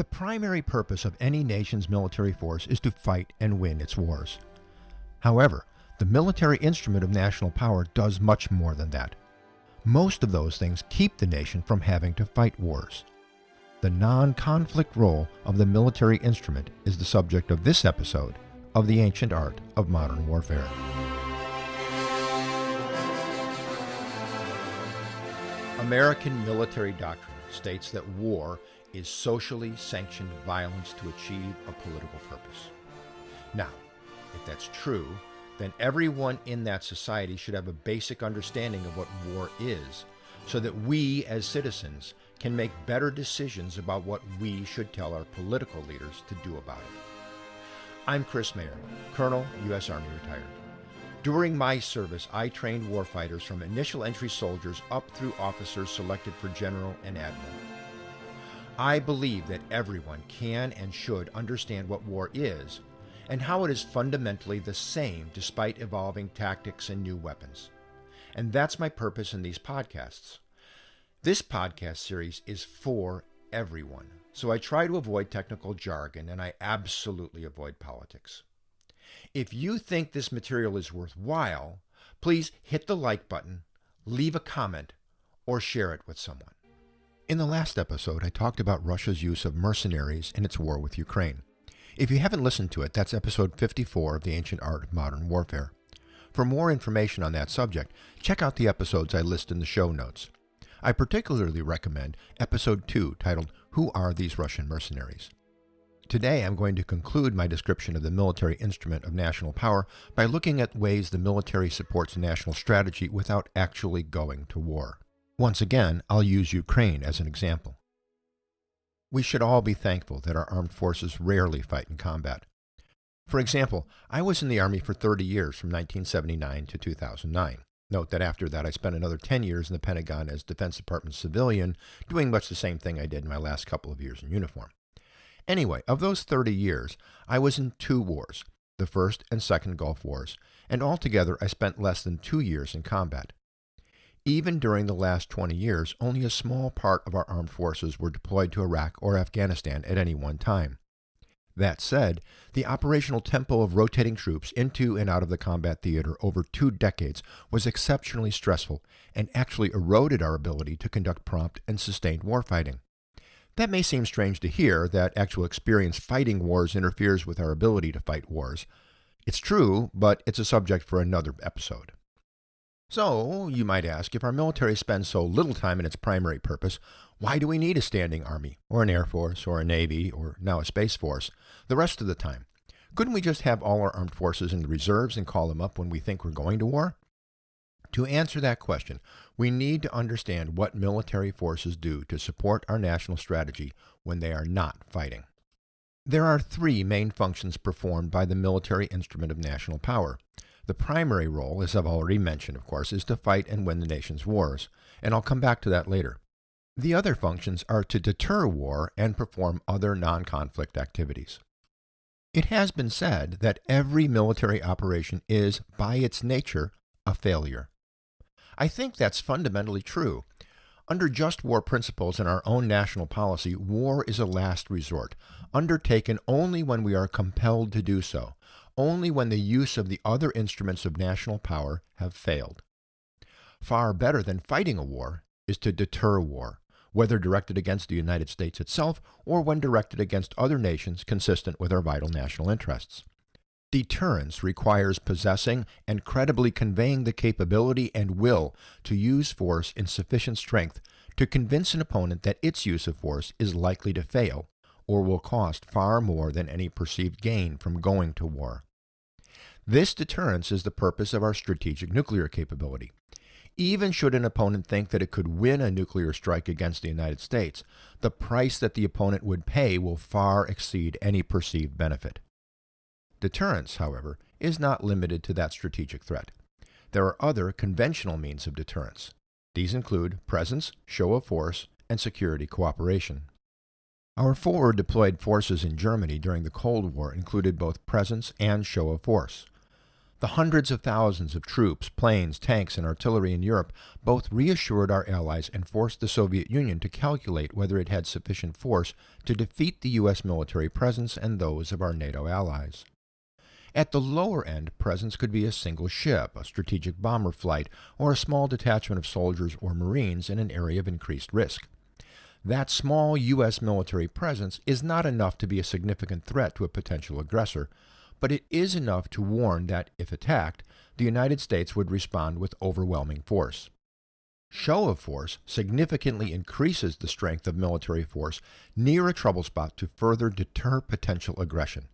The primary purpose of any nation's military force is to fight and win its wars. However, the military instrument of national power does much more than that. Most of those things keep the nation from having to fight wars. The non-conflict role of the military instrument is the subject of this episode of The Ancient Art of Modern Warfare. American military doctrine states that war is socially sanctioned violence to achieve a political purpose. Now, if that's true, then everyone in that society should have a basic understanding of what war is, so that we as citizens can make better decisions about what we should tell our political leaders to do about it. I'm Chris Mayer, Colonel, U.S. Army retired. During my service, I trained warfighters from initial entry soldiers up through officers selected for general and admiral. I believe that everyone can and should understand what war is and how it is fundamentally the same despite evolving tactics and new weapons. And that's my purpose in these podcasts. This podcast series is for everyone, so I try to avoid technical jargon and I absolutely avoid politics. If you think this material is worthwhile, please hit the like button, leave a comment, or share it with someone. In the last episode, I talked about Russia's use of mercenaries in its war with Ukraine. If you haven't listened to it, that's episode 54 of The Ancient Art of Modern Warfare. For more information on that subject, check out the episodes I list in the show notes. I particularly recommend episode 2, titled, Who Are These Russian Mercenaries? Today, I'm going to conclude my description of the military instrument of national power by looking at ways the military supports national strategy without actually going to war. Once again, I'll use Ukraine as an example. We should all be thankful that our armed forces rarely fight in combat. For example, I was in the Army for 30 years from 1979 to 2009. Note that after that I spent another 10 years in the Pentagon as Defense Department civilian, doing much the same thing I did in my last couple of years in uniform. Anyway, of those 30 years, I was in 2 wars, the First and Second Gulf Wars, and altogether I spent less than 2 years in combat. Even during the last 20 years, only a small part of our armed forces were deployed to Iraq or Afghanistan at any one time. That said, the operational tempo of rotating troops into and out of the combat theater over 2 decades was exceptionally stressful and actually eroded our ability to conduct prompt and sustained warfighting. That may seem strange to hear, that actual experience fighting wars interferes with our ability to fight wars. It's true, but it's a subject for another episode. So, you might ask, if our military spends so little time in its primary purpose, why do we need a standing army, or an air force, or a navy, or now a space force, the rest of the time? Couldn't we just have all our armed forces in the reserves and call them up when we think we're going to war? To answer that question, we need to understand what military forces do to support our national strategy when they are not fighting. There are 3 main functions performed by the military instrument of national power. The primary role, as I've already mentioned, of course, is to fight and win the nation's wars, and I'll come back to that later. The other functions are to deter war and perform other non-conflict activities. It has been said that every military operation is, by its nature, a failure. I think that's fundamentally true. Under just war principles and our own national policy, war is a last resort, undertaken only when we are compelled to do so, only when the use of the other instruments of national power have failed. Far better than fighting a war is to deter war, whether directed against the United States itself or when directed against other nations consistent with our vital national interests. Deterrence requires possessing and credibly conveying the capability and will to use force in sufficient strength to convince an opponent that its use of force is likely to fail or will cost far more than any perceived gain from going to war. This deterrence is the purpose of our strategic nuclear capability. Even should an opponent think that it could win a nuclear strike against the United States, the price that the opponent would pay will far exceed any perceived benefit. Deterrence, however, is not limited to that strategic threat. There are other conventional means of deterrence. These include presence, show of force, and security cooperation. Our forward deployed forces in Germany during the Cold War included both presence and show of force. The hundreds of thousands of troops, planes, tanks, and artillery in Europe both reassured our allies and forced the Soviet Union to calculate whether it had sufficient force to defeat the U.S. military presence and those of our NATO allies. At the lower end, presence could be a single ship, a strategic bomber flight, or a small detachment of soldiers or Marines in an area of increased risk. That small U.S. military presence is not enough to be a significant threat to a potential aggressor, but it is enough to warn that, if attacked, the United States would respond with overwhelming force. Show of force significantly increases the strength of military force near a trouble spot to further deter potential aggression.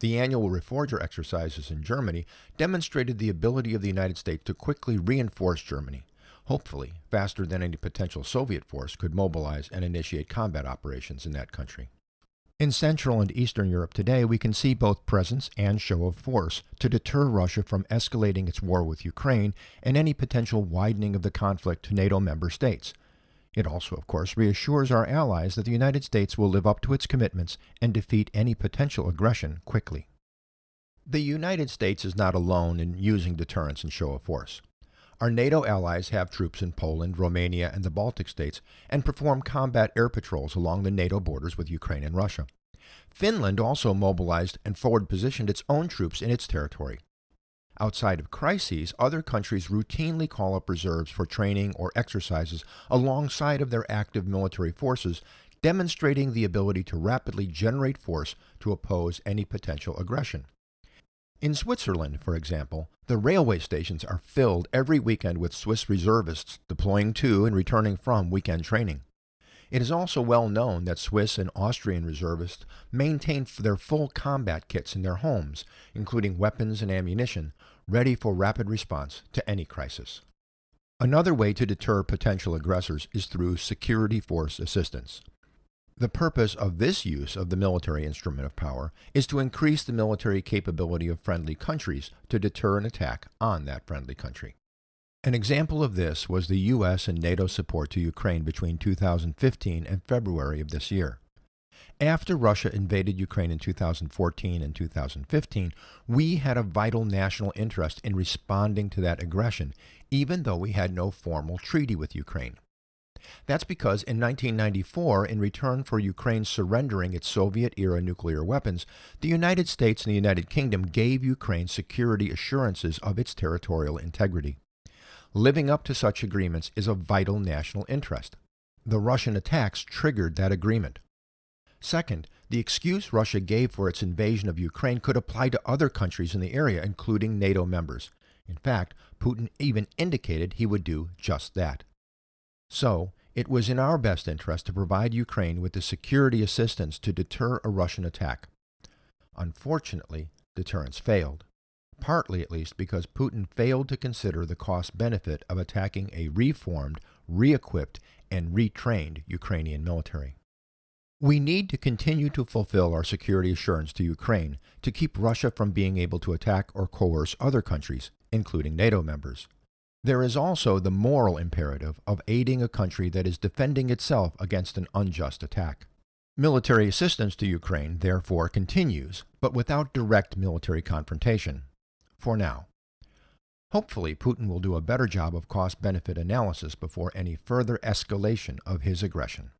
The annual Reforger exercises in Germany demonstrated the ability of the United States to quickly reinforce Germany, hopefully faster than any potential Soviet force could mobilize and initiate combat operations in that country. In Central and Eastern Europe today, we can see both presence and show of force to deter Russia from escalating its war with Ukraine and any potential widening of the conflict to NATO member states. It also, of course, reassures our allies that the United States will live up to its commitments and defeat any potential aggression quickly. The United States is not alone in using deterrence and show of force. Our NATO allies have troops in Poland, Romania, and the Baltic states and perform combat air patrols along the NATO borders with Ukraine and Russia. Finland also mobilized and forward-positioned its own troops in its territory. Outside of crises, other countries routinely call up reserves for training or exercises alongside of their active military forces, demonstrating the ability to rapidly generate force to oppose any potential aggression. In Switzerland, for example, the railway stations are filled every weekend with Swiss reservists deploying to and returning from weekend training. It is also well known that Swiss and Austrian reservists maintain their full combat kits in their homes, including weapons and ammunition, ready for rapid response to any crisis. Another way to deter potential aggressors is through security force assistance. The purpose of this use of the military instrument of power is to increase the military capability of friendly countries to deter an attack on that friendly country. An example of this was the U.S. and NATO support to Ukraine between 2015 and February of this year. After Russia invaded Ukraine in 2014 and 2015, we had a vital national interest in responding to that aggression, even though we had no formal treaty with Ukraine. That's because in 1994, in return for Ukraine surrendering its Soviet-era nuclear weapons, the United States and the United Kingdom gave Ukraine security assurances of its territorial integrity. Living up to such agreements is a vital national interest. The Russian attacks triggered that agreement. Second, the excuse Russia gave for its invasion of Ukraine could apply to other countries in the area, including NATO members. In fact, Putin even indicated he would do just that. So, it was in our best interest to provide Ukraine with the security assistance to deter a Russian attack. Unfortunately, deterrence failed, partly at least because Putin failed to consider the cost-benefit of attacking a reformed, re-equipped, and retrained Ukrainian military. We need to continue to fulfill our security assurance to Ukraine to keep Russia from being able to attack or coerce other countries, including NATO members. There is also the moral imperative of aiding a country that is defending itself against an unjust attack. Military assistance to Ukraine, therefore, continues, but without direct military confrontation. For now. Hopefully, Putin will do a better job of cost-benefit analysis before any further escalation of his aggression.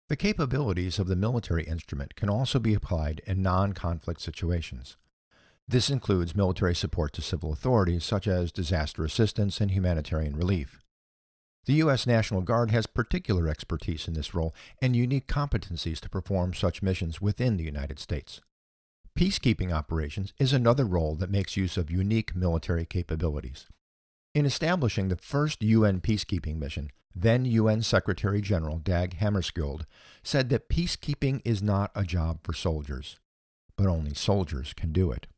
The capabilities of the military instrument can also be applied in non-conflict situations. This includes military support to civil authorities such as disaster assistance and humanitarian relief. The U.S. National Guard has particular expertise in this role and unique competencies to perform such missions within the United States. Peacekeeping operations is another role that makes use of unique military capabilities. In establishing the first UN peacekeeping mission, then UN Secretary General Dag Hammarskjöld said that peacekeeping is not a job for soldiers, but only soldiers can do it.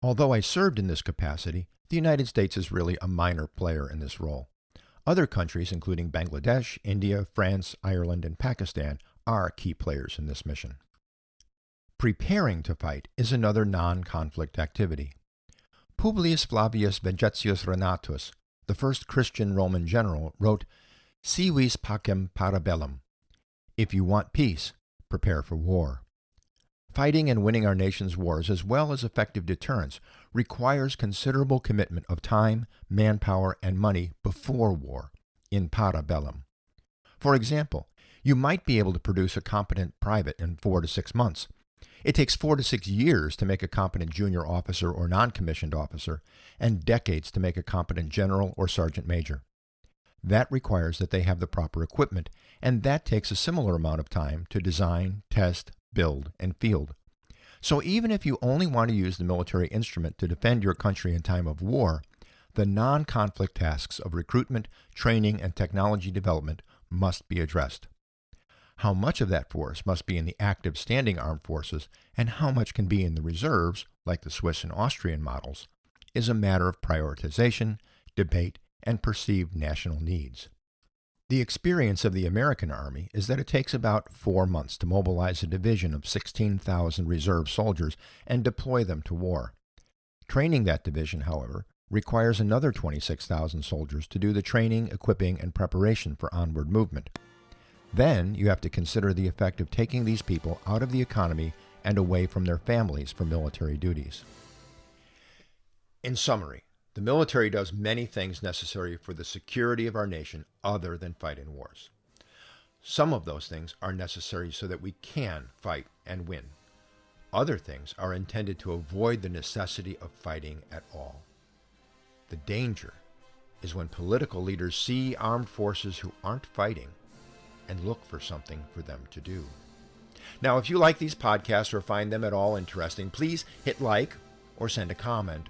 Although I served in this capacity, the United States is really a minor player in this role. Other countries, including Bangladesh, India, France, Ireland, and Pakistan, are key players in this mission. Preparing to fight is another non-conflict activity. Publius Flavius Vegetius Renatus, the first Christian Roman general, wrote, "Si vis pacem para bellum." If you want peace, prepare for war. Fighting and winning our nation's wars, as well as effective deterrence, requires considerable commitment of time, manpower, and money before war, in para bellum. For example, you might be able to produce a competent private in 4 to 6 months. It takes 4 to 6 years to make a competent junior officer or non-commissioned officer, and decades to make a competent general or sergeant major. That requires that they have the proper equipment, and that takes a similar amount of time to design, test, build, and field. So even if you only want to use the military instrument to defend your country in time of war, the non-conflict tasks of recruitment, training, and technology development must be addressed. How much of that force must be in the active standing armed forces and how much can be in the reserves, like the Swiss and Austrian models, is a matter of prioritization, debate, and perceived national needs. The experience of the American Army is that it takes about 4 months to mobilize a division of 16,000 reserve soldiers and deploy them to war. Training that division, however, requires another 26,000 soldiers to do the training, equipping, and preparation for onward movement. Then you have to consider the effect of taking these people out of the economy and away from their families for military duties. In summary, the military does many things necessary for the security of our nation other than fight in wars. Some of those things are necessary so that we can fight and win. Other things are intended to avoid the necessity of fighting at all. The danger is when political leaders see armed forces who aren't fighting and look for something for them to do. Now, if you like these podcasts or find them at all interesting, please hit like or send a comment.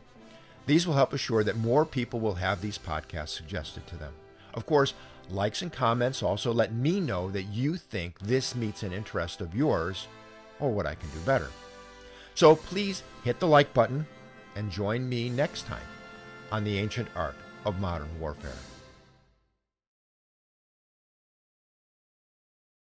These will help assure that more people will have these podcasts suggested to them. Of course, likes and comments also let me know that you think this meets an interest of yours or what I can do better. So please hit the like button and join me next time on the ancient art of modern warfare.